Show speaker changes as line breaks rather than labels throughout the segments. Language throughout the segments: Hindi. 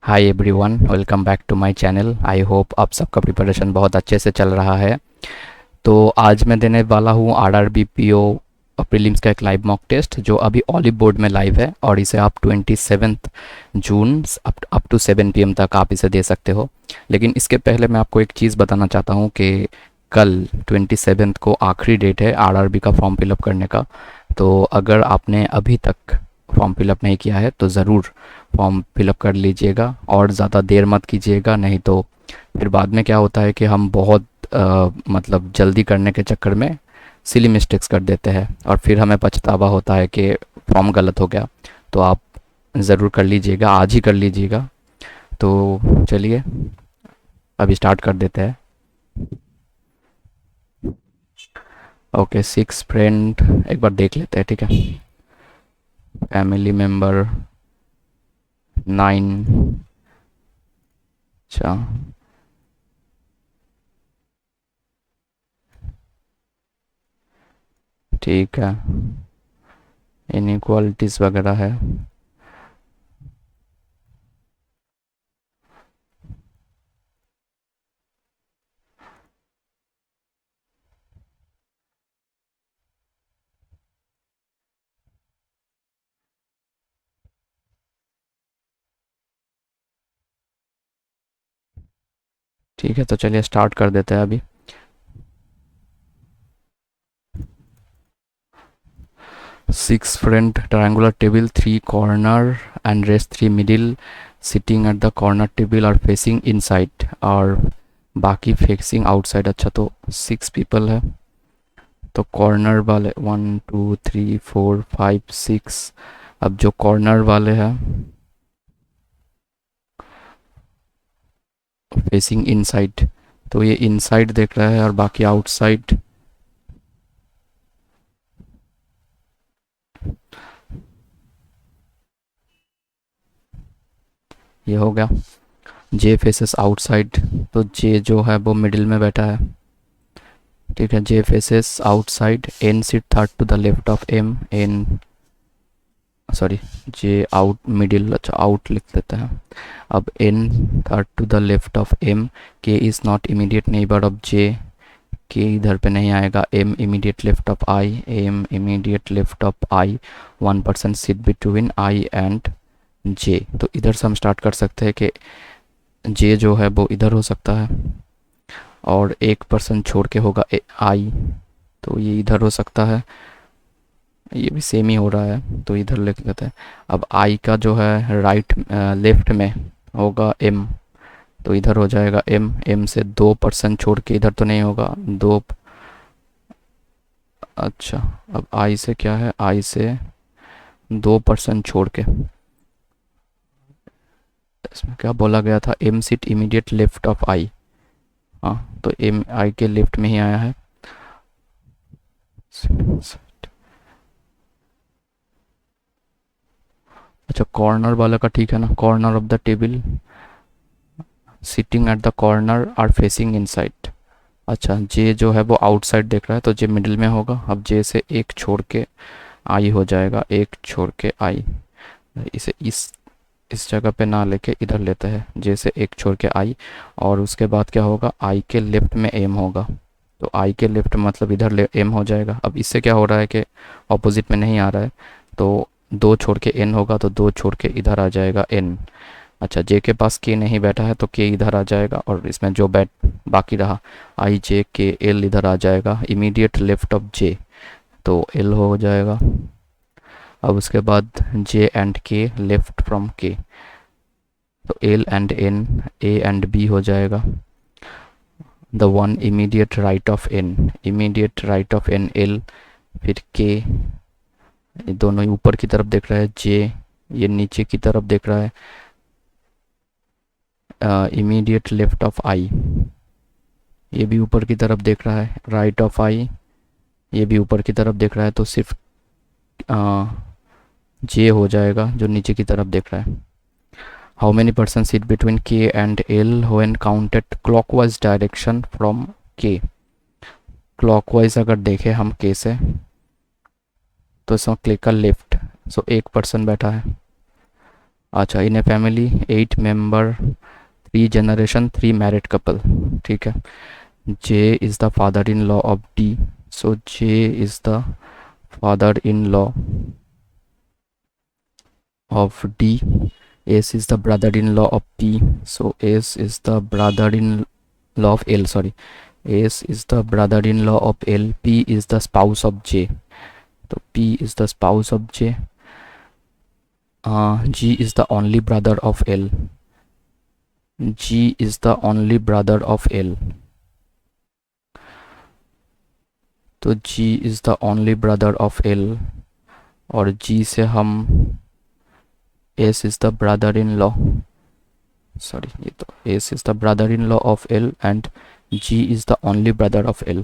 Hi everyone, welcome back to my channel. I hope आप सबका प्रिपरेशन बहुत अच्छे से चल रहा है। तो आज मैं देने वाला हूँ आरआरबी पीओ प्रीलिम्स का एक लाइव मॉक टेस्ट जो अभी ऑलिव बोर्ड में लाइव है, और इसे आप 27 जून अप टू 7 PM तक आप इसे दे सकते हो। लेकिन इसके पहले मैं आपको एक चीज़ बताना चाहता हूँ कि कल 27 को आखिरी डेट है आरआरबी का फॉर्म फिलअप करने का। तो अगर आपने अभी तक फॉर्म फिलअप नहीं किया है तो ज़रूर फॉर्म फिलअप कर लीजिएगा, और ज़्यादा देर मत कीजिएगा, नहीं तो फिर बाद में क्या होता है कि हम बहुत मतलब जल्दी करने के चक्कर में सिली मिस्टेक्स कर देते हैं और फिर हमें पछतावा होता है कि फॉर्म गलत हो गया। तो आप ज़रूर कर लीजिएगा, आज ही कर लीजिएगा। तो चलिए अभी स्टार्ट कर देते हैं। ओके, 6 फ्रेंड एक बार देख लेते हैं, ठीक है। Family member 9। अच्छा, ठीक है। इनक्वालिटीज़ वगैरह है। ठीक है, तो चलिए स्टार्ट कर देते हैं अभी। 6 front triangular table, 3 corner and rest 3 middle, sitting at the corner table are facing inside और बाकी फेसिंग आउटसाइड। अच्छा, तो 6 पीपल है। तो कॉर्नर वाले 1 2 3 4 5 6। अब जो कॉर्नर वाले हैं फेसिंग इनसाइड, तो ये इनसाइड देख रहा है और बाकी आउटसाइड। ये हो गया। जे फेसेस आउटसाइड, तो जे जो है वो मिडिल में बैठा है। ठीक है, J faces outside, N sit third to the left of M, N sorry, J out middle, अच्छा आउट लिख लेते हैं। अब N third to the left of M, K is not immediate neighbour of J, K इधर पे नहीं आएगा। M immediate left of I, M immediate left of I, 1 person sit between I and J. तो इधर से हम स्टार्ट कर सकते हैं कि जे जो है वो इधर हो सकता है, और 1 पर्सन छोड़ के होगा आई, तो ये इधर हो सकता है। ये भी सेम ही हो रहा है तो इधर लिख लेते हैं। अब आई का जो है राइट लेफ्ट में होगा एम, तो इधर हो जाएगा एम। एम से 2 पर्सन छोड़ के इधर तो नहीं होगा, दो। अच्छा, अब आई से क्या है, आई से 2 पर्सन छोड़ के, इसमें क्या बोला गया था, M seat immediate left of I. हाँ, तो एम आई के लेफ्ट में ही आया है। अच्छा, कॉर्नर वाला का ठीक है ना, corner of the table sitting at the corner are facing inside. अच्छा, जे जो है वो आउटसाइड देख रहा है तो जे मिडिल में होगा। अब जे से एक छोड़ के आई हो जाएगा, एक छोड़ के आई। इसे इस जगह पे ना लेके इधर लेते हैं, जे से एक छोड़ के आई, और उसके बाद क्या होगा, आई के लेफ्ट में एम होगा। तो आई के लेफ्ट मतलब इधर एम हो जाएगा। अब इससे क्या हो रहा है कि ऑपोजिट में नहीं आ रहा है, तो 2 छोड़ के एन होगा, तो 2 छोड़ के इधर आ जाएगा एन। अच्छा, जे के पास के नहीं बैठा है तो के इधर आ जाएगा, और इसमें जो बैठ बाकी रहा आई जे के एल इधर आ जाएगा, इमीडिएट लेफ्ट ऑफ जे, तो एल हो जाएगा। अब उसके बाद J and K left from K, तो L and N, A and B हो जाएगा। The one immediate right of N, immediate right of N L, फिर के, ये दोनों ही ऊपर की तरफ देख रहा है, जे ये नीचे की तरफ देख रहा है, इमीडिएट लेफ्ट ऑफ आई, ये भी ऊपर की तरफ देख रहा है, राइट ऑफ आई ये भी ऊपर की तरफ देख रहा है, तो सिर्फ जे हो जाएगा जो नीचे की तरफ देख रहा है। How many person seat between K and L when counted clockwise direction from K. Clockwise अगर देखें हम के से, तो इसमें क्लिक कर लेफ्ट, सो 1 पर्सन बैठा है। अच्छा, in a family 8 member 3 generation 3 married couple, ठीक है। J is the father in law of D, so J is the father in law of D. S is the brother-in-law of P. So S is the brother-in-law of L. Sorry, S is the brother-in-law of L. P is the spouse of J. So P is the spouse of J. G is the only brother of L. G is the only brother of L. तो G is the only brother of L, और G से हम S is the brother-in-law, sorry, ये तो S is the brother-in-law of L and G is the only brother of L.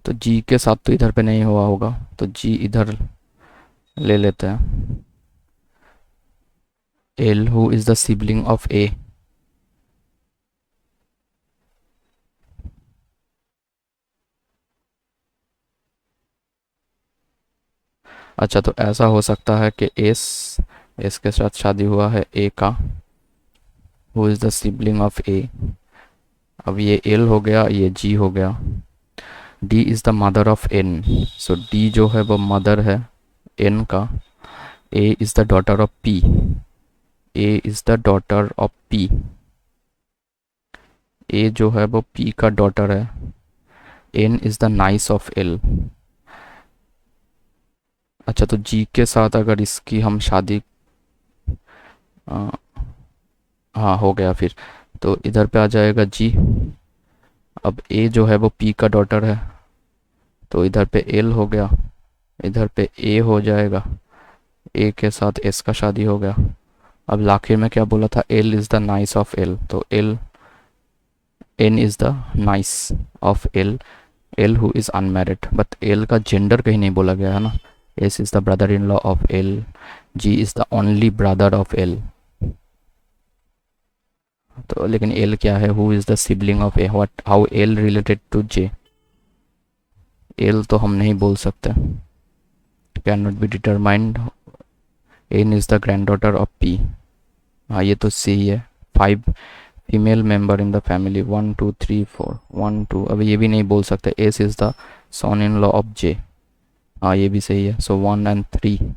तो G के साथ तो इधर पे नहीं हुआ होगा, तो G इधर ले लेते हैं. L who is the sibling of A. अच्छा, तो ऐसा हो सकता है कि S के साथ शादी हुआ है A का, who is the sibling of A. अब ये L हो गया, ये G हो गया. D is the mother of N. So D जो है वो mother है N का. A is the daughter of P. A is the daughter of P. A जो है वो P का daughter है. N is the niece of L. अच्छा, तो G के साथ अगर इसकी हम शादी, हाँ हो गया फिर, तो इधर पे आ जाएगा G. अब A जो है वो P का डॉटर है, तो इधर पे L हो गया, इधर पे A हो जाएगा. A के साथ S का शादी हो गया. अब आखिर में क्या बोला था, L is the niece of L, तो N is the niece of L who is unmarried. But L का जेंडर कहीं नहीं बोला गया है ना. S is the brother in law of L. G is the only brother of L. तो लेकिन L क्या है, who is the sibling of A, what how L related to J. L तो हम नहीं बोल सकते, can not be determined. N is the grand daughter of P. हाँ ये तो सही है. 5 female member in the family, 1 2 3 4 1 2. अब ये भी नहीं बोल सकते. S is the son in law of J. हाँ ये भी सही है. सो 1 and 3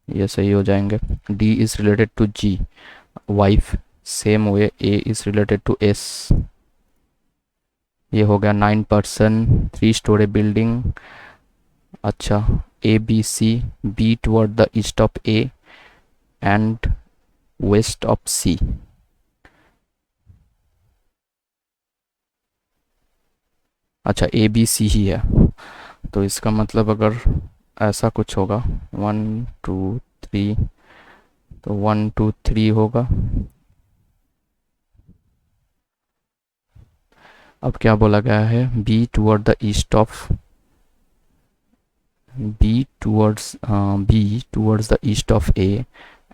ये सही हो जाएंगे. D is related to G wife. Same way A is related to S. ये हो गया 9 person 3 story बिल्डिंग. अच्छा, A B C, B toward the east of A and west of C. अच्छा, A B C ही है, तो इसका मतलब अगर ऐसा कुछ होगा 1 2 3, तो 1 2 3 होगा. अब क्या बोला गया है, B toward the east of B towards the east of A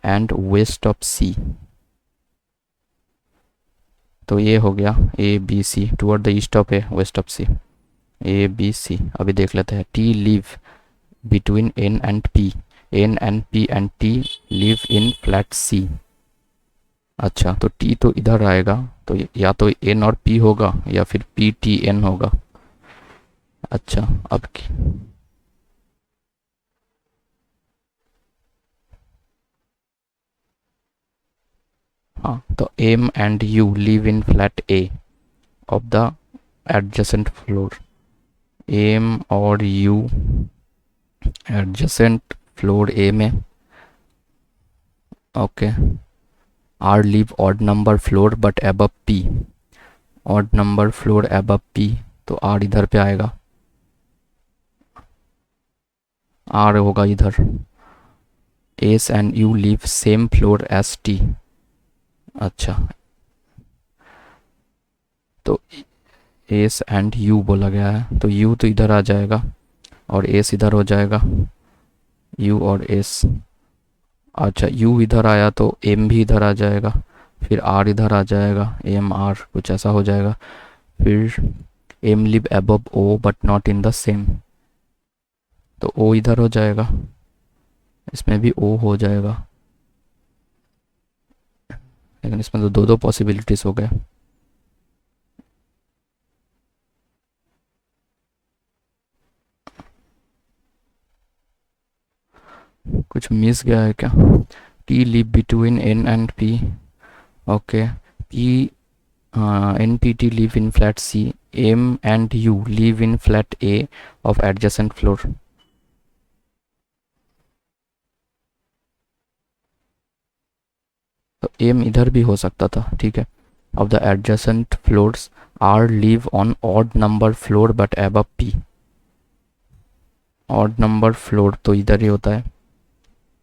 and west of C. तो ये हो गया A B C, toward the east of A, west of C. A B C. अभी देख लेते हैं. T live between N and P. N and P and T live in flat C. अच्छा, तो T तो इधर आएगा, तो या तो N और P होगा या फिर P T N होगा. अच्छा, अब हाँ, तो M and U live in flat A of the adjacent floor. M और U adjacent floor A में. Okay. R live odd number floor but above P. odd number floor above P, तो R इधर पे आएगा, R होगा इधर. S and U live same floor as T. अच्छा, तो S and U बोला गया है, तो U तो इधर आ जाएगा और S इधर हो जाएगा. U और S. अच्छा, U इधर आया तो M भी इधर आ जाएगा, फिर R इधर आ जाएगा, M R कुछ ऐसा हो जाएगा. फिर M live above O but not in the same, तो O इधर हो जाएगा. इसमें भी ओ हो जाएगा, लेकिन इसमें तो दो दो पॉसिबिलिटीज़ हो गए। कुछ मिस गया है क्या? T live between N and P. Okay, P N P T live in flat C, M and U live in flat A of adjacent floor. तो एम इधर भी हो सकता था, ठीक है। Of the adjacent floors are live on odd number floor but above P. Odd number floor तो इधर ही होता है।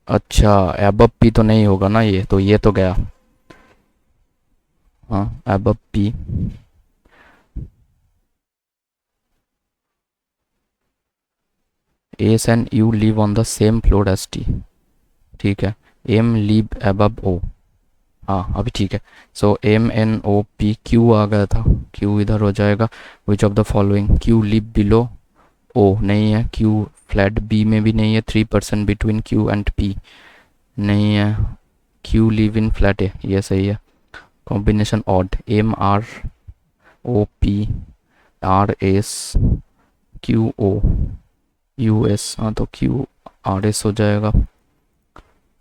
अच्छा, अबव पी तो नहीं होगा ना, ये तो गया। हाँ, above P. S and U live on the same floor S T, ठीक है। M live above O. हाँ, अभी ठीक है। So M N O P, Q आ गया था, क्यू इधर हो जाएगा। Which of the following, Q live below O, नहीं है। क्यू फ्लैट बी में भी नहीं है। 3% बिटवीन क्यू एंड पी, नहीं है। Q live in flat A, ये सही है। Combination odd, M R O P R S Q O U S, हाँ तो क्यू आर एस हो जाएगा।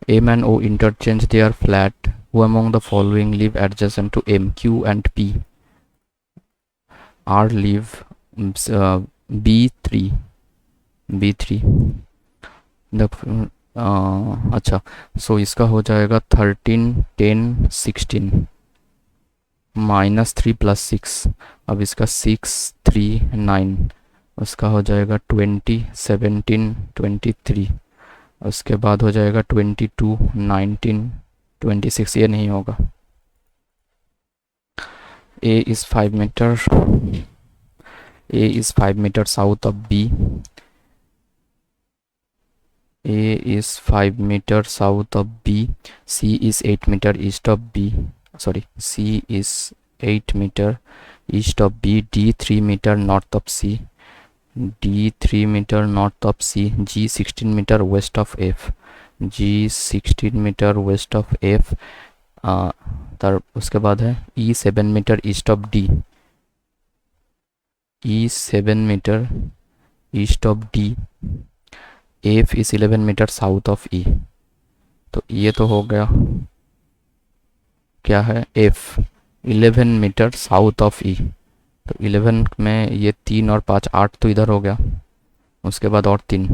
M and O interchange they are flat, who among the following live adjacent to M, Q and P? R live B3, B3 the अच्छा, सो इसका हो जाएगा 13 10 16 -3 + 6। अब इसका 6 3 9, उसका हो जाएगा 20 17 23। उसके बाद हो जाएगा 22 19 26। ये नहीं होगा। A is 5 meter. A is 5 meter south of B. A is 5 meter south of B. C is 8 meter east of B. Sorry, C is 8 meter east of B. D 3 meter north of C. D 3 meter north of C. G 16 meter west of F. G 16 meter west of F. उसके बाद है E 7 meter east of D. E 7 meter east of D. F is 11 meter south of E. तो ये तो हो गया, क्या है, F 11 meter south of E। तो 11 में ये 3 और 5 8 तो इधर हो गया, उसके बाद और 3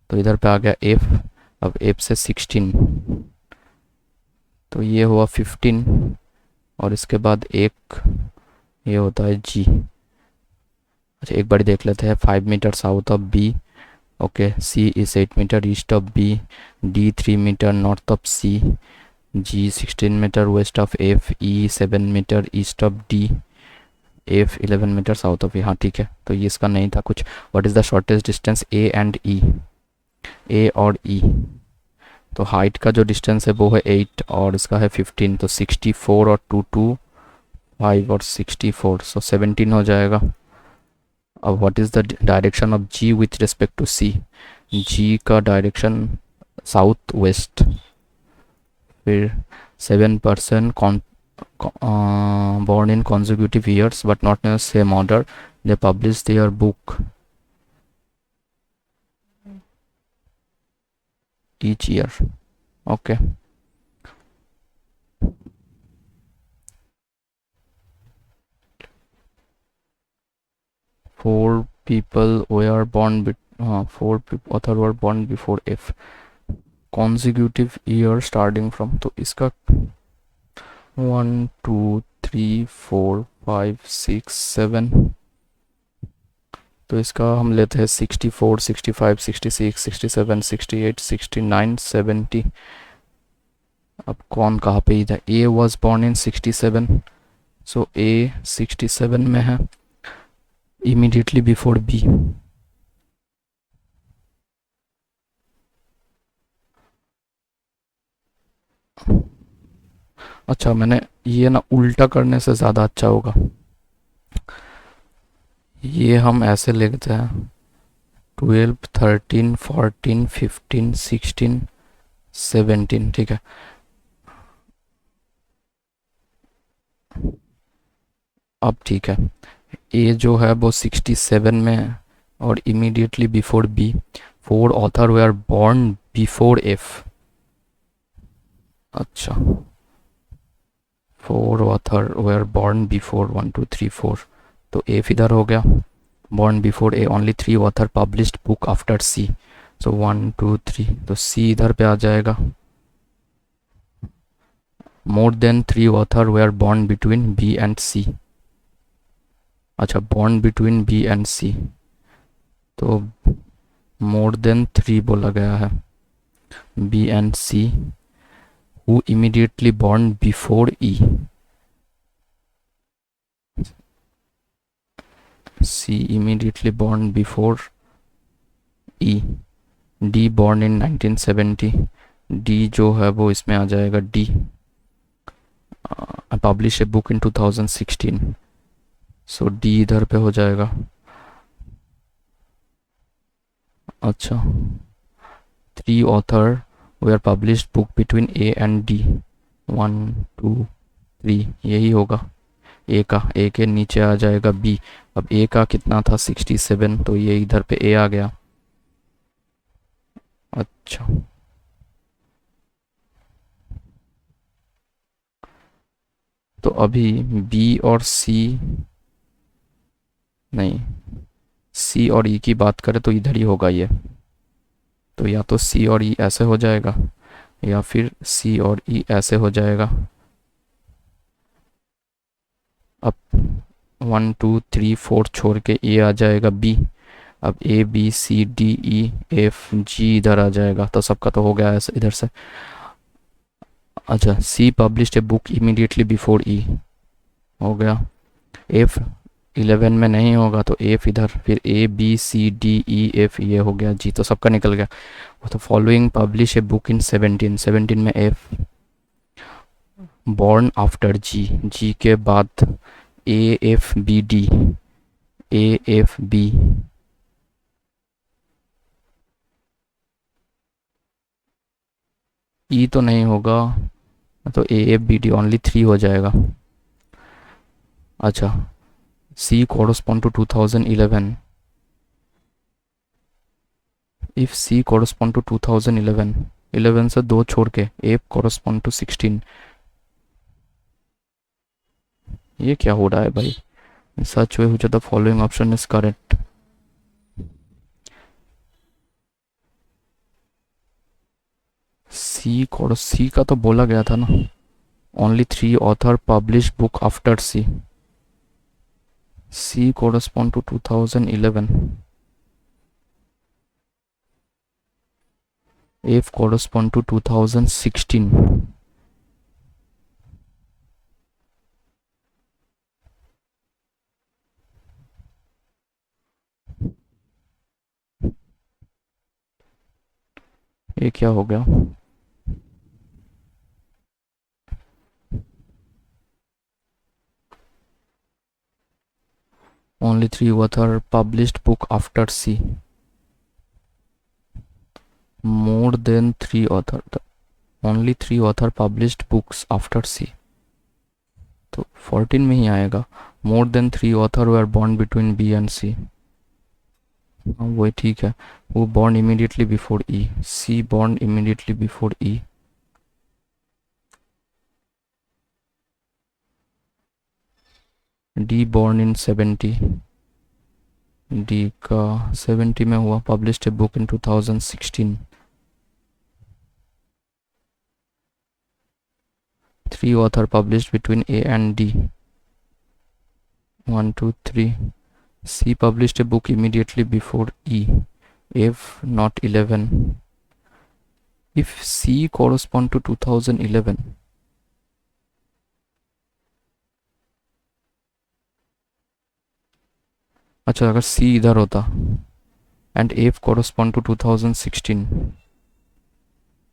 तो इधर पे आ गया F। अब F से 16 तो ये हुआ 15, और इसके बाद एक ये होता है G। अच्छा, एक बार देख लेते हैं। 5 meter south of B, okay. C is 8 meter east of B. D 3 meter north of C. G 16 meter west of F. E 7 meter east of D. F 11 meter south of E। हाँ ठीक है, तो ये इसका नहीं था कुछ। What is the shortest distance A and E? A और E, तो हाइट का जो डिस्टेंस है वो है 8 और इसका है 15, तो 64 और 2 2 5 और 64, सो 17 हो जाएगा। अब what is the direction of G with respect to C? G का डायरेक्शन साउथ वेस्ट। फिर 7% born in consecutive years but not in the same order, they publish their book each year, okay। Four people were born four author were born before F, consecutive year starting from, तो इसका 1 2 3 4 5 6 7, तो इसका हम लेते हैं 64 65 66 67 68 69 70। अब कौन कहाँ पे इधर? A was born in 67, so A 67 में है, immediately before B। अच्छा, मैंने ये ना उल्टा करने से ज़्यादा अच्छा होगा। ये हम ऐसे लिखते हैं, 12, 13, 14, 15, 16, 17, ठीक है। अब ठीक है, ए जो है वो 67 में है और immediately before B. Four author were born before F. अच्छा, four author were born before 1 2 3 4, तो एफ इधर हो गया। Born before A only 3 author published book after C, so 1 2 3, तो सी इधर पे आ जाएगा। More than 3 author were born between B and C. अच्छा, born between B and C, तो मोर देन 3 बोला गया है। B and C who immediately born before E. C immediately born before E. D born in 1970. D जो है वो इसमें आ जाएगा D. I published a book in 2016. So D इधर पे हो जाएगा। अच्छा, 3 author were published book between A and D. 1 2 3, यही होगा। ए का, ए के नीचे आ जाएगा बी। अब ए का कितना था 67, तो ये इधर पे ए आ गया। अच्छा, तो अभी बी और सी, नहीं, सी और ई की बात करें तो इधर ही होगा ये। तो या तो सी और ई ऐसे हो जाएगा या फिर सी और ई ऐसे हो जाएगा। अब 1 2 3 4 छोड़ के ए आ जाएगा बी। अब A B C D E F G इधर आ जाएगा, तो सबका तो हो गया ऐसे इधर से। अच्छा, C published a book immediately before E, हो गया। एफ 11 में नहीं होगा तो एफ इधर, फिर A B C D E F, ये हो गया जी, तो सबका निकल गया। वो तो following publish a book in 17, 17 में F. Born after G, G के बाद A F B D, A F B, E तो नहीं होगा, तो A F B D only 3 हो जाएगा। अच्छा, C correspond to 2011। If C correspond to 2011, 11 से 2 छोड़ के एफ कॉरस्पॉन्ड टू 16। ये क्या हो रहा है भाई? सच वे हुई the following option is correct. C का तो बोला गया था ना, only 3 author publish book after C. C correspond to 2011, F correspond to 2016। ये क्या हो गया? Only 3 author published book after C. More than 3 author. Only 3 author published books after C. तो 14 में ही आएगा। More than 3 author were born between B and C. वही ठीक है। Who born immediately before E. C born immediately before E. D born in 70. D का 70 में हुआ, published a book in 2016. 3 author published between A and D. 1 2 3. C published a book immediately before E. F not 11. If C correspond to 2011, अच्छा अगर C इधर होता एंड F correspond to 2016,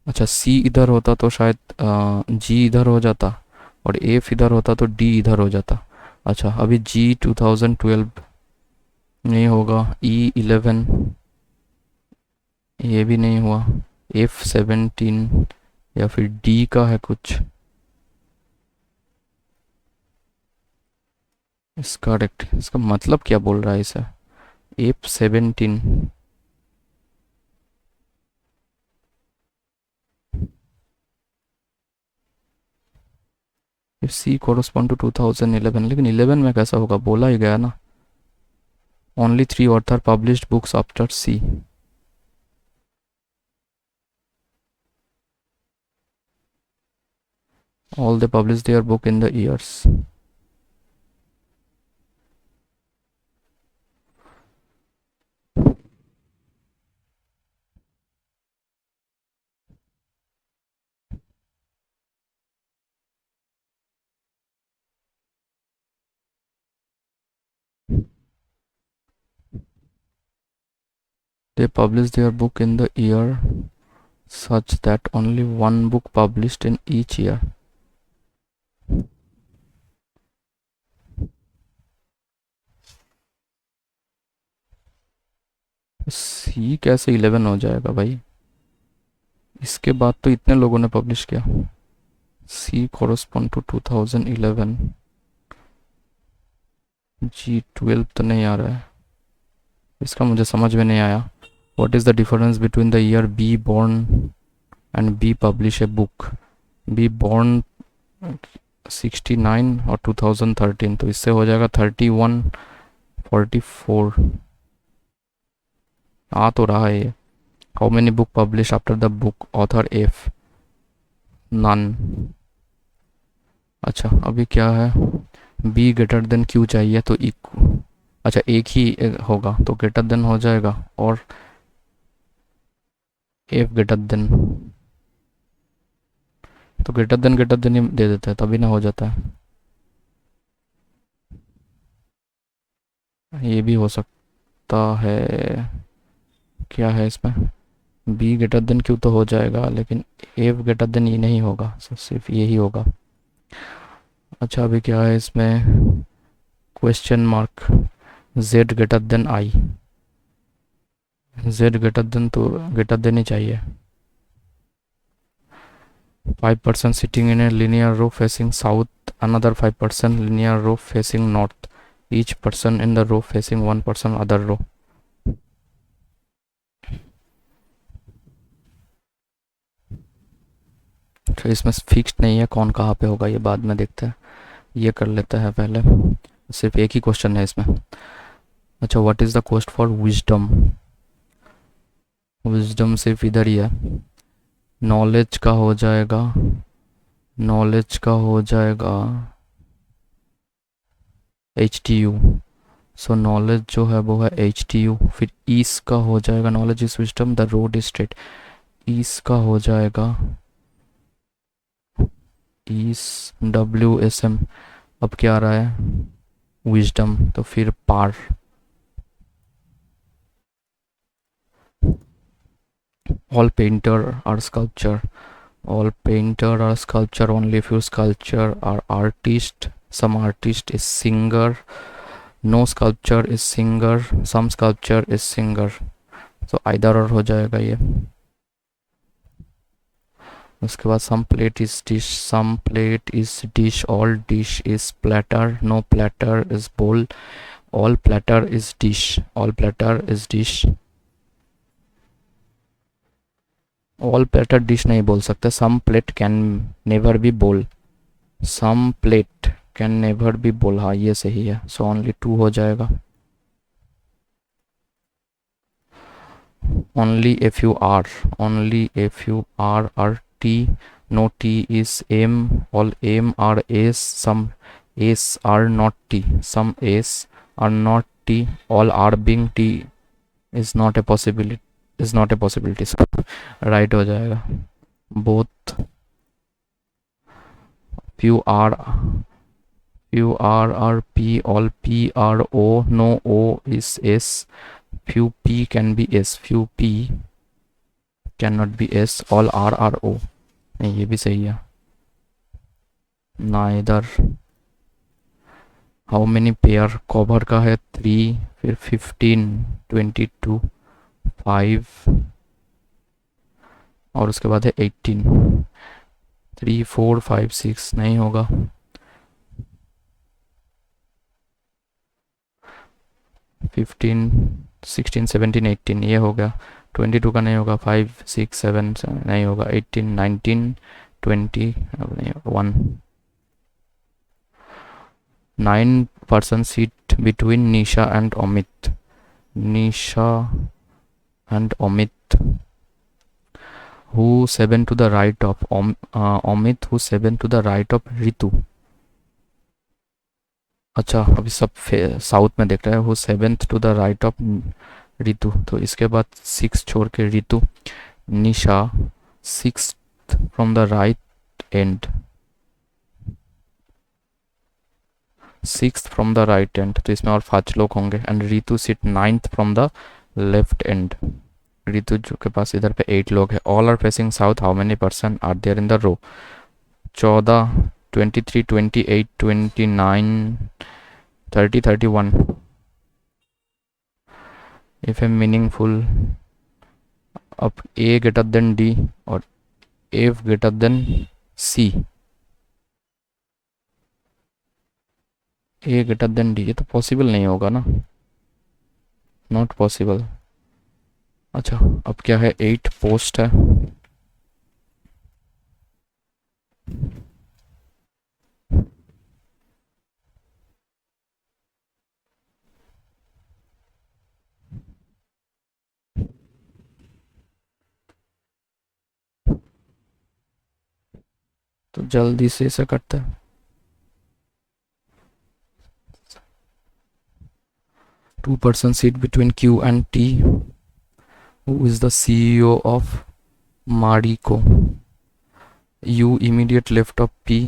अच्छा C इधर होता तो शायद G इधर हो जाता और F इधर होता तो D इधर हो जाता। अच्छा, अभी G 2012 नहीं होगा, E 11, ये भी नहीं हुआ। F17 या फिर डी का है कुछ। इसका इसका मतलब क्या बोल रहा है इसे? F17। If C correspond to 2011, लेकिन 11 में कैसा होगा, बोला ही गया ना। Only 3 author published books after C. All they publish their book in the years. They publish their book in the year such that only one book published in each year. सी कैसे 11 हो जाएगा भाई? इसके बाद तो इतने लोगों ने पब्लिश किया। सी कोरस्पॉन्ड टू 2011। G12 तो नहीं आ रहा है, इसका मुझे समझ में नहीं आया। What is the difference between the year B born and B publish a book? B born 69 और 2013, तो इससे हो जाएगा 31 44। आ तो रहा है ये। How many book publish after the book author F? None. अच्छा अभी क्या है, बी ग्रेटर देन क्यू चाहिए तो अच्छा एक ही होगा तो ग्रेटर देन हो जाएगा, और एफ ग्रेटर देन, तो ग्रेटर देन ही दे देते हैं तभी ना हो जाता है। ये भी हो सकता है। क्या है इसमें, बी ग्रेटर देन क्यू तो हो जाएगा, लेकिन एफ ग्रेटर देन ये नहीं होगा, सिर्फ यही होगा। अच्छा अभी क्या है इसमें, question mark, Z greater than I. Z greater than तो ग्रेटर देन ही चाहिए। 5% sitting in a linear row facing south, another 5% linear row facing north, each person in the row facing one person other row. तो इसमें फिक्स्ड नहीं है कौन कहाँ पे होगा, ये बाद में देखते हैं, ये कर लेते हैं पहले। सिर्फ एक ही क्वेश्चन है इसमें। अच्छा what is the cost for wisdom? Wisdom सिर्फ इधर ही है। नॉलेज का हो जाएगा, नॉलेज का हो जाएगा HTU। सो नॉलेज जो है वो है HTU। फिर ईस का हो जाएगा, knowledge is wisdom the road is straight. ईस का हो जाएगा ईस WSM। अब क्या आ रहा है, विजडम, तो फिर पार। All painter are sculpture, all painter are sculpture, only few sculpture are artist, some artist is singer, no sculpture is singer, some sculpture is singer। तो either और हो जाएगा ये। उसके बाद some plate is dish, some plate is dish, all dish is platter, no platter is bowl, all platter is dish, all platter is dish। All platter dish नहीं बोल सकते, सम प्लेट कैन नेवर बी बोल, सम प्लेट कैन नेवर बी बोल, हाँ ये सही है। सो ओनली 2 हो जाएगा। Only if U are, only if U are T, no T is M, all M are S, some S are not T, some S are not T, all are being T is not a possibility, is not a possibility. Right हो जाएगा। Both, few are p, all p are o, no o is s, few p can be s, few p cannot be s, all are o। नहीं ये भी सही है। neither। How many pair, cover का है 3, फिर 15, 22, 5, और उसके बाद है 18, 3 4 5 6 नहीं होगा, 15 16 17 18 ये हो गया, 22 का नहीं होगा, 5 6 7 नहीं होगा, 18 19 20 अब नहीं, 1 9 person seat between Nisha and Amit, Nisha and Amit, who 7 to the right of Amit, who 7 to the right of Ritu। अच्छा अभी सब साउथ में देख रहे हैं, who seventh to the right of Ritu, तो इसके बाद 6 छोड़ के Ritu, Nisha 6 from the right end, 6 from the right end, तो इसमें और 5 लोग होंगे, and Ritu sit 9th from the left end, Ritu जो के पास इधर पे 8 लोग हैं, all are facing south, how many person are there in the row, 14 23 28 29 30 31, if a meaningful, अब A greater than D और F greater than C, A greater than D, ये तो पॉसिबल नहीं होगा ना, नॉट पॉसिबल। अच्छा अब क्या है, 8 पोस्ट है, तो जल्दी से इसे करते हैं। 2 person sit between Q and T, who is the CEO of Marico, U immediate left of P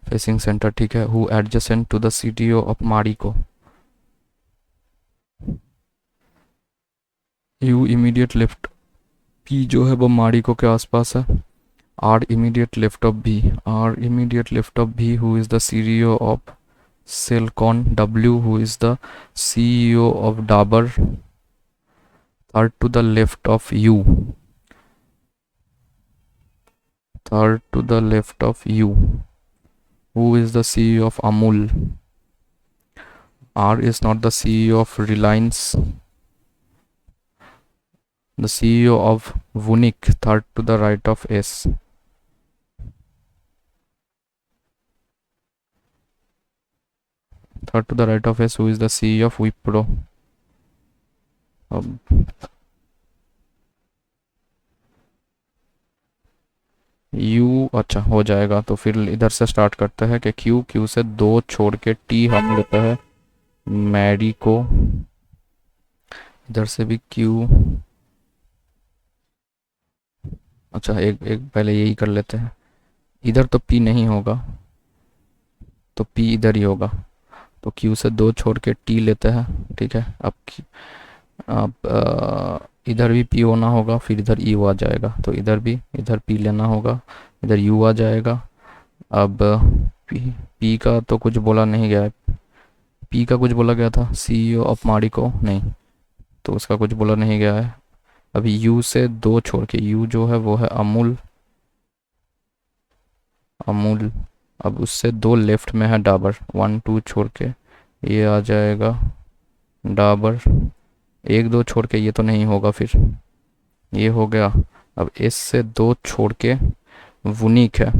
facing center, ठीक है, who adjacent to the CTO of Marico, U immediate left, P जो है वो मारिको के आसपास है, R immediate left of B, R immediate left of B, who is the CEO of Cellcon, W who is the CEO of Dabur, third to the left of U, third to the left of U, who is the CEO of Amul, R is not the CEO of Reliance, the CEO of Vunic, third to the right of S, third to the right of S, who is the CEO of Wipro। अब U अच्छा हो जाएगा, तो फिर इधर से स्टार्ट करते हैं कि Q से 2 छोड़ के T हम लेते हैं मैरी को, इधर से भी Q, अच्छा एक एक पहले यही कर लेते हैं, इधर तो P नहीं होगा, तो P इधर ही होगा, तो Q से 2 छोड़ के T लेते हैं, ठीक है। अब इधर भी P होना होगा, फिर इधर U आ जाएगा, तो इधर भी इधर P लेना होगा, इधर U आ जाएगा। अब P का तो कुछ बोला नहीं गया है, P का कुछ बोला गया था, CEO ऑफ मारिको नहीं, तो उसका कुछ बोला नहीं गया है। अभी U से 2 छोड़ के, U जो है वो है अमूल, अमूल, अब उससे 2 लेफ्ट में है डाबर, 1 2 छोड़ के ये आ जाएगा डाबर, 1 2 छोड़ के ये तो नहीं होगा, फिर ये हो गया। अब एस से 2 छोड़ के वुनिक है,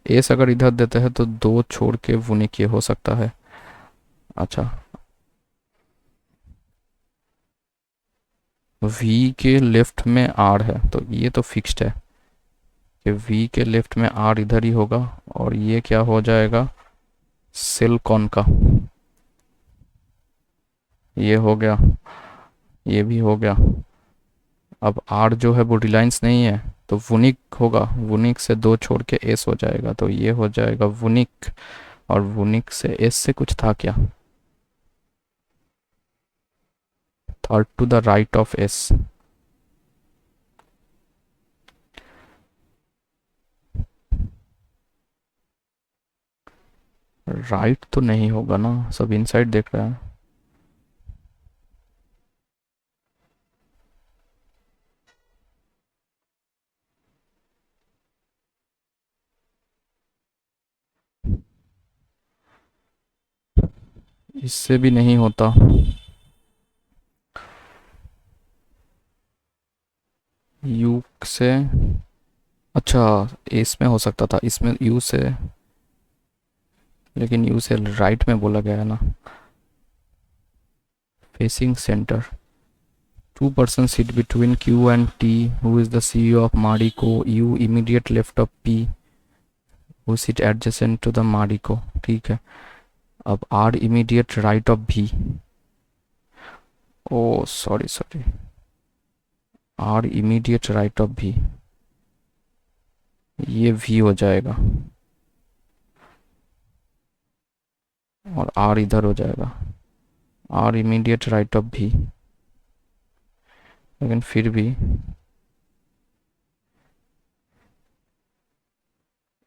एस अगर इधर देते हैं तो 2 छोड़ के वुनिक ये हो सकता है। अच्छा V के लेफ्ट में R है, तो ये तो फिक्स्ड है कि V के लेफ्ट में R इधर ही होगा, और ये क्या हो जाएगा सिलिकॉन का, ये हो गया, ये भी हो गया। अब R जो है वो रिलायंस नहीं है, तो वुनिक होगा, वुनिक से 2 छोड़ के एस हो जाएगा, तो ये हो जाएगा वुनिक, और वुनिक से एस से कुछ था क्या, third to the right of S, right तो नहीं होगा ना, सब इनसाइड देख रहा है। इससे भी नहीं होता। यू से, अच्छा इसमें हो सकता था, इसमें यू से, लेकिन यू से राइट में बोला गया है ना। Facing centre, two person seat between Q and T, who is the CEO of Marico, U immediate left of P, who seat adjacent to the Marico. ठीक है, अब आर इमीडिएट राइट ऑफ भी, oh sorry sorry, R immediate right of भी, ये वी हो जाएगा और आर इधर हो जाएगा, आर इमीडिएट राइट ऑफ भी। लेकिन फिर भी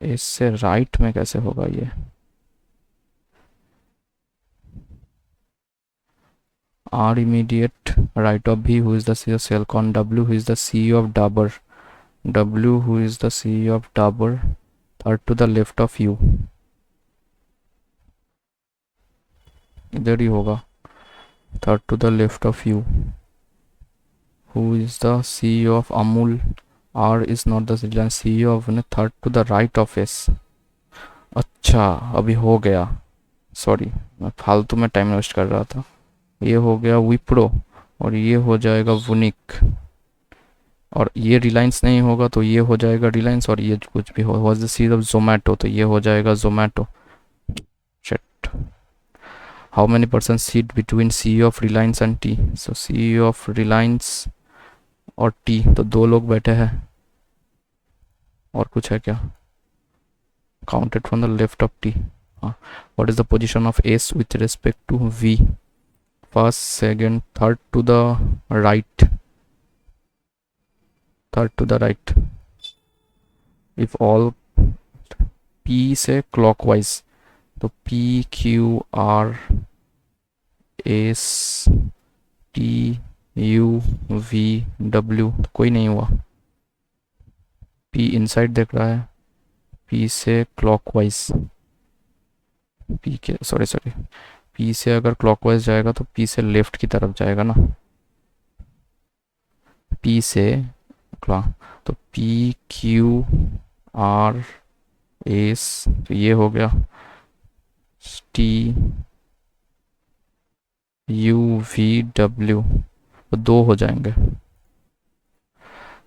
इससे राइट में कैसे होगा ये। आर इमीडिएट राइट ऑफ भी, who is the CEO Celkon, W who is the CEO of Dabur, W who is the CEO of Dabur, third to the left of U, इधर ही होगा, third to the left of U, who is the CEO of Amul, R is not the CEO of, third to the right of S. अच्छा अभी हो गया, सॉरी मैं फालतू में टाइम वेस्ट कर रहा था। ये हो गया विप्रो और ये हो जाएगा वुनिक, और ये रिलायंस नहीं होगा तो ये हो जाएगा रिलायंस, और ये कुछ भी हो, was the sees of Zomato, तो ये हो जाएगा Zomato. Shit, how many person seat between CEO of Reliance and T, so CEO of Reliance और टी, तो दो लोग बैठे हैं, और कुछ है क्या, counted from the left of T. हाँ, what is the position of S with respect to V, first second third to the right, third to the right, if all P से क्लॉकवाइज, तो P Q R S T U V W, कोई नहीं हुआ, पी इनसाइड देख रहा है, पी से क्लॉकवाइज, पी के सॉरी सॉरी, पी से अगर क्लॉकवाइज जाएगा तो पी से लेफ्ट की तरफ जाएगा ना, पी से क्लॉक, तो पी क्यू आर एस, तो ये हो गया टी यू वी डब्ल्यू, तो दो हो जाएंगे।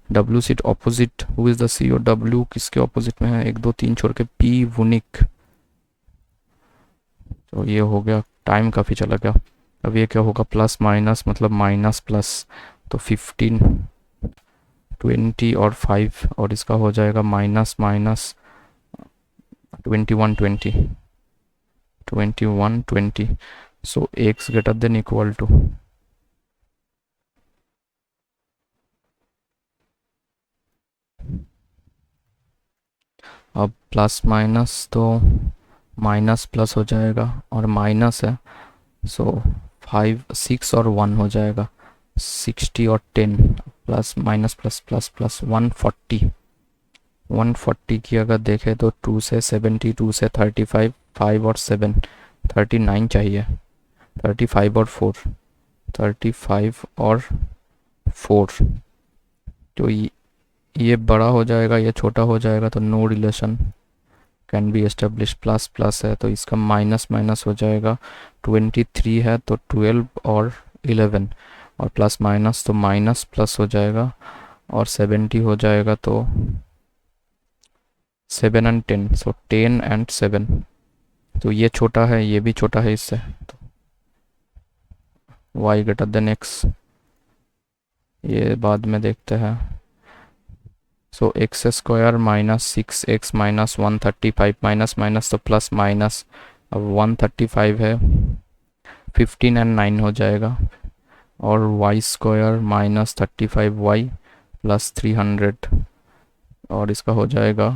W seat opposite, who is the C, और डब्ल्यू किसके ऑपोजिट में है, एक दो तीन छोड़ के पी वुनिक, तो ये हो गया, टाइम काफ़ी चला गया। अब ये क्या होगा, प्लस माइनस मतलब माइनस प्लस, तो 15 20 और 5, और इसका हो जाएगा minus minus 21 20, 21 20, so X greater than equal to, अब प्लस माइनस तो माइनस प्लस हो जाएगा, और माइनस है, सो 5 6 और 1 हो जाएगा, 60 और 10, plus minus plus plus plus 140, 140 की अगर देखें तो 2 से 70, 2 से 35, 5 और 7 39 चाहिए, 35 और 4, 35 और 4, तो ये बड़ा हो जाएगा, ये छोटा हो जाएगा, तो no relation can be establish, plus plus है तो इसका माइनस माइनस हो जाएगा, 23 है तो 12 और 11, और प्लस माइनस तो माइनस प्लस हो जाएगा, और 70 हो जाएगा तो 7 एंड 10, सो 10 एंड 7, तो ये छोटा है ये भी छोटा है इससे, तो y ग्रेटर देन x, ये बाद में देखते हैं। So X square minus 6x minus 135, minus minus तो प्लस माइनस, अब 135 है, 15 एंड 9 हो जाएगा, और Y square minus 35y plus 300, और इसका हो जाएगा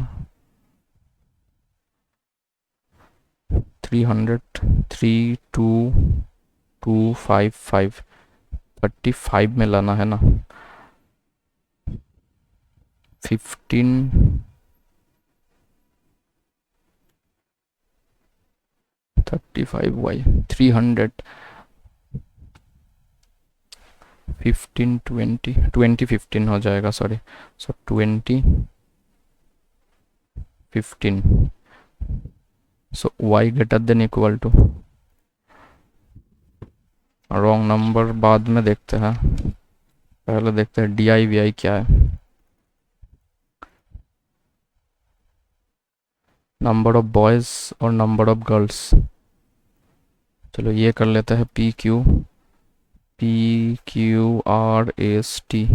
300, 32255, 35 में लाना है ना, 15 35y 300 15 20 20 15 हो जाएगा, sorry, so 20 15, so y greater than equal to, wrong number बाद में देखते हैं, पहले देखते हैं डी आई वी आई क्या है। नंबर ऑफ बॉयज़ और नंबर ऑफ गर्ल्स, चलो ये कर लेते हैं P Q R S T,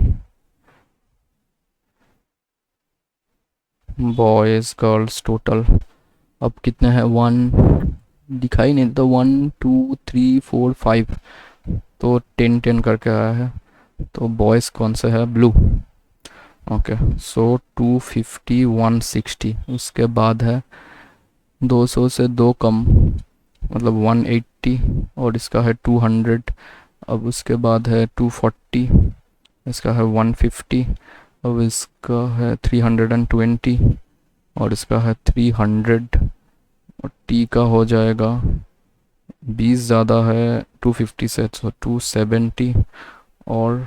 boys girls total अब कितने हैं, 1 दिखाई नहीं देता, 1 2 3 4 5, तो 10 10 करके आया है, तो बॉयज़ कौन सा है, ब्लू, ओके, सो 250 160, उसके बाद है 200 से 2 कम, मतलब 180, और इसका है 200, अब उसके बाद है 240, इसका है 150, अब इसका है 320, और इसका है 300, और टी का हो जाएगा 20 ज़्यादा है 250 से, तो 270, और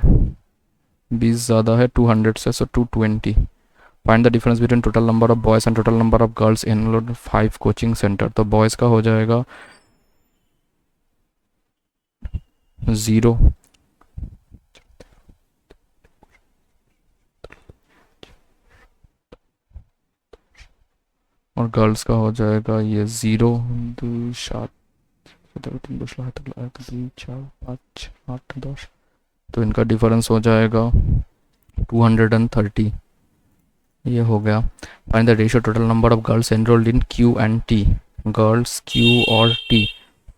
20 ज़्यादा है 200 से, सो 220। Find the difference between total number of boys and total number of girls in 5 coaching centre, तो बॉयज़ का हो जाएगा 0, और गर्ल्स का हो जाएगा ये 0 2 7 3 2 4 5 8 10, तो इनका डिफरेंस हो जाएगा 230, ये हो गया। Find the ratio total number of girls enrolled in Q and T, girls Q और T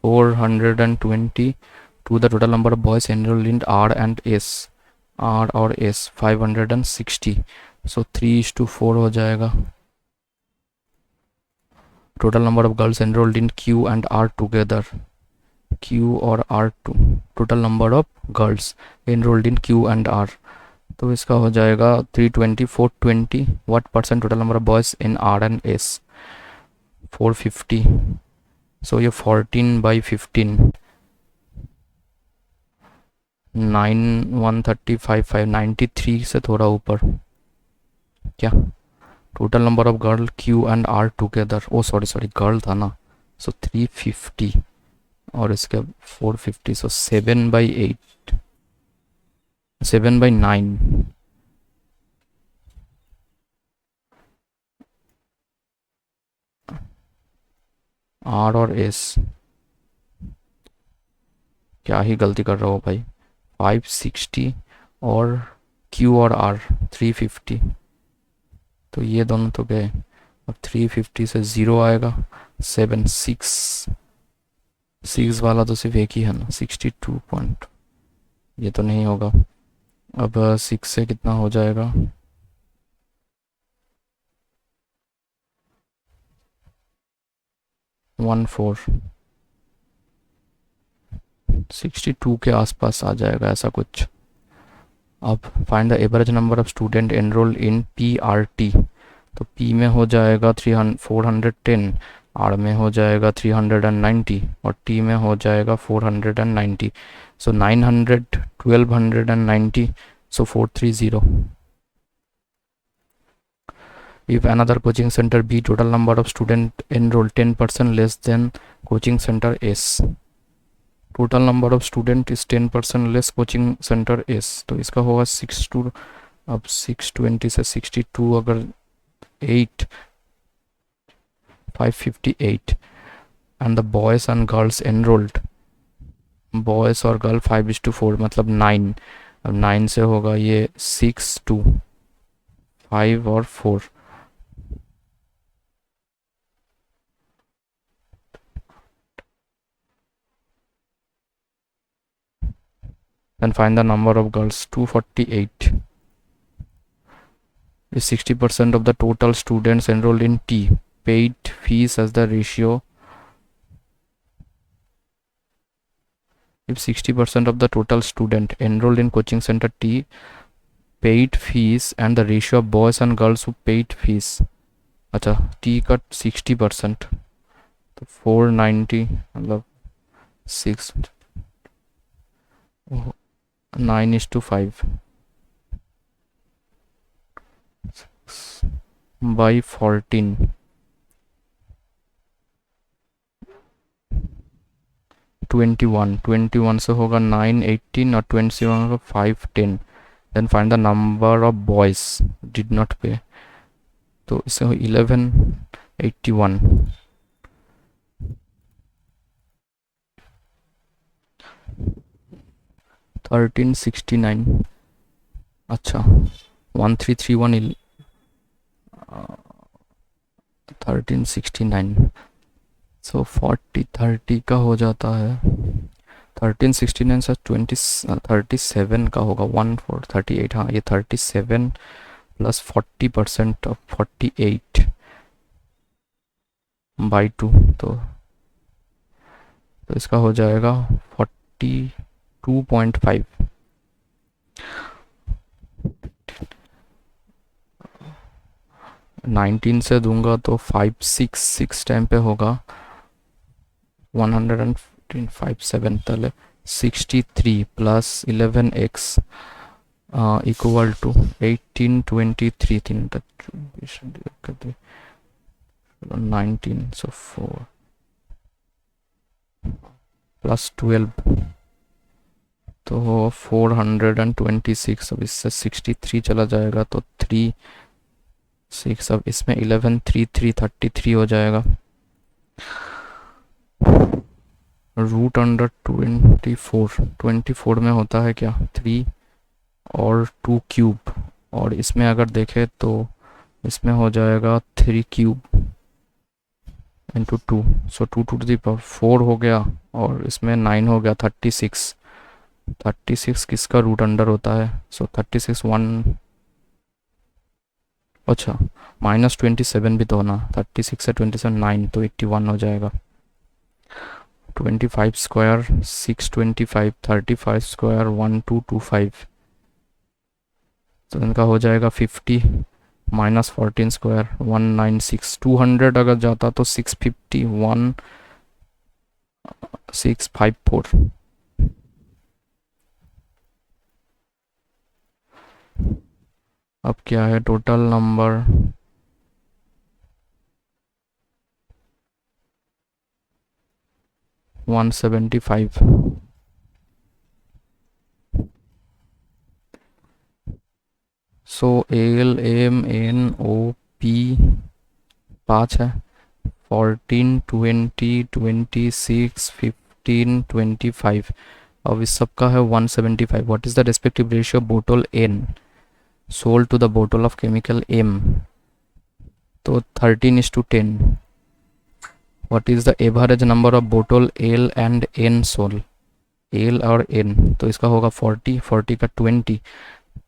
420 to the total number of boys enrolled in R and S, R और एस 560, सो 3:4 हो जाएगा। Total number of girls enrolled in Q and R together, Q और R to, total number of girls enrolled in Q and R, तो इसका हो जाएगा 320 420, what percent total number of boys in R and S 450, so ये 14/15 9 135 93 से थोड़ा ऊपर, क्या total number of girl Q and R together, oh sorry girl था ना, सो 350, और इसके 450, सो 7/8 7/9, आर और एस, क्या ही गलती कर रहा हो भाई, 560 और क्यू और आर 350, तो ये दोनों तो गए, अब 350 से 0 आएगा, 7 6 वाला तो सिर्फ एक ही है ना, 62 पॉइंट, ये तो नहीं होगा। अब 6 से कितना हो जाएगा, 14 62 के आसपास आ जाएगा ऐसा कुछ। अब find the average number of student enrol in P R T, तो पी में हो जाएगा 410, आर में हो जाएगा 390, और टी में हो जाएगा 490, सो 900 1290, सो 430। If another coaching center B total number of student enrolled 10% less than coaching center S, total number of student is 10% less coaching centre S, तो इसका होगा 62, अब 620 से 62 अगर 8 558, and the boys and girls enrolled, boys और गर्ल 5:4 मतलब 9, अब 9 से होगा ये 6 2 5 और 4, then find the number of girls 248 is 60% of the total students enrolled in T, paid fees as the ratio, if 60% of the total student enrolled in coaching center T paid fees and the ratio of boys and girls who paid fees, अच्छा T का 60%, तो 490 मतलब 6 9:5 बाई 14 21 से होगा 9 18 और 20 से होगा 5 10। Then find the number of boys did not pay. तो इससे 1181 1369। अच्छा 1331 1369 सो 40 का हो जाता है। 1369 से 37 का होगा 1438। हाँ ये 37 प्लस 40% ऑफ 48 बाई 2। तो इसका हो जाएगा 42.5। 19 से दूंगा तो 566 टाइम पे होगा 157 तले 63 plus 11x equal to 1823 3 19 so 4 plus 12 तो 426। अब इससे 63 चला जाएगा तो 3 6। अब इसमें 11 3 3 33 हो जाएगा। रूट अंडर 24 में होता है क्या 3 और 2 क्यूब। और इसमें अगर देखें तो इसमें हो जाएगा 3 cube into 2 so 2 to the power 4 हो गया। और इसमें 9 हो गया 36। 36 किसका रूट अंडर होता है सो 36 1। अच्छा -27 भी तो होना 36 से 27 9 तो 81 हो जाएगा। 25 स्क्वायर 625 35 स्क्वायर 1225 तो इनका हो जाएगा 50 -14 स्क्वायर 196। 200 अगर जाता तो 650 1654। अब क्या है total number 175। So L M N O P 5 है 14 20 26 15 25। अब इस सब का है 175। What is the respective ratio bottle N sold to the bottle of chemical M. तो 13:10। What is the average number of bottle L and N sold. L और एन तो इसका होगा 40 40 का 20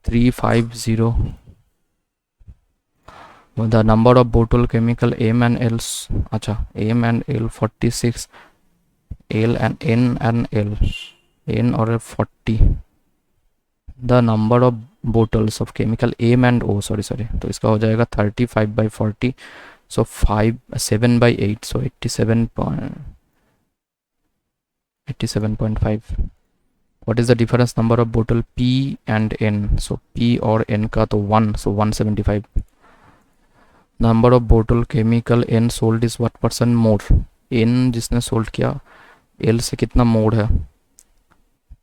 350। The number of bottle chemical M and L. अच्छा M and L 46 L and N N और 40। The number of bottles of chemical M and O sorry तो इसका हो जाएगा 35/40 so 7/8 so 87.5। What is the difference number of bottle P and N. So P और एन का तो 1 so 175। Number of bottle chemical N sold is what percent more. N जिसने सोल्ड किया एल से कितना मोर है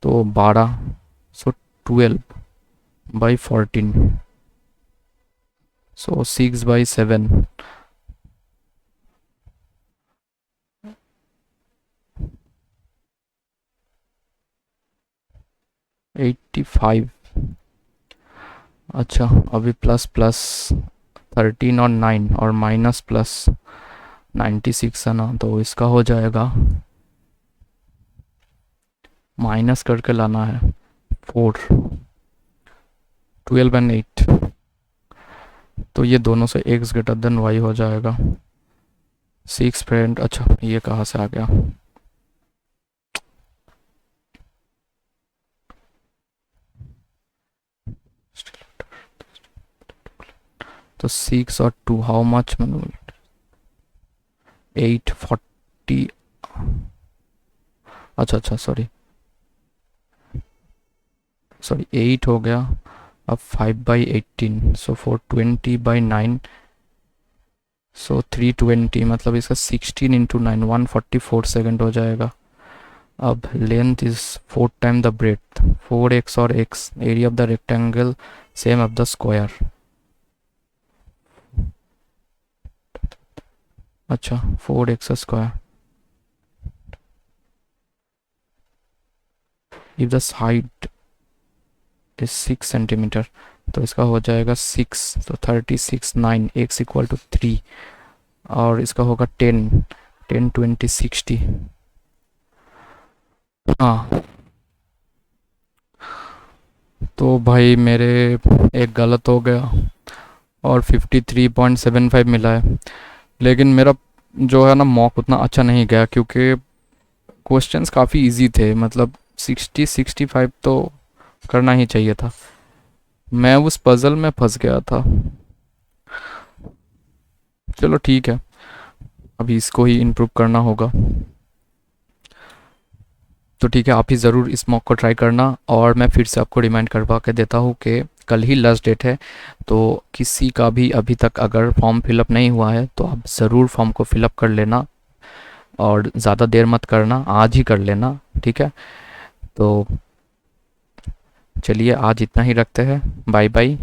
तो 12 सो 12/14 सो 6/7। 85। अच्छा अभी प्लस प्लस 13 और 9 और माइनस प्लस 96 है ना तो इसका हो जाएगा माइनस करके लाना है 4 12 एंड 8। तो ये दोनों से x ग्रेटर देन y हो जाएगा 6 फ्रेंड। अच्छा ये कहाँ से आ गया तो 6 और 2 हाउ मच 8 80, अच्छा अच्छा सॉरी सॉरी 8 हो गया। अब 5/18, सो 420/9, सो 320, मतलब इसका 16 × 9, 144 सेकेंड हो जाएगा। अब length is 4 time the breadth, 4x और x, area of the rectangle same of the square. अच्छा 4x² if the height is 6 centimetre, तो इसका हो जाएगा 6, तो 36, 9, x = 3, और इसका होगा 10, 10, 20, 60। हाँ तो भाई मेरे एक गलत हो गया और 53.75 मिला है, लेकिन मेरा जो है ना मॉक उतना अच्छा नहीं गया क्योंकि क्वेश्चंस काफ़ी इजी थे, मतलब 60-65 तो करना ही चाहिए था। मैं उस पज़ल में फंस गया था। चलो ठीक है, अभी इसको ही इम्प्रूव करना होगा। तो ठीक है, आप ही ज़रूर इस मॉक को ट्राई करना, और मैं फिर से आपको रिमाइंड करवा के देता हूँ कि कल ही लास्ट डेट है। तो किसी का भी अभी तक अगर फॉर्म फिलअप नहीं हुआ है तो आप ज़रूर फॉर्म को फिलअप कर लेना, और ज़्यादा देर मत करना, आज ही कर लेना, ठीक है। तो चलिए आज इतना ही रखते हैं, बाय बाय।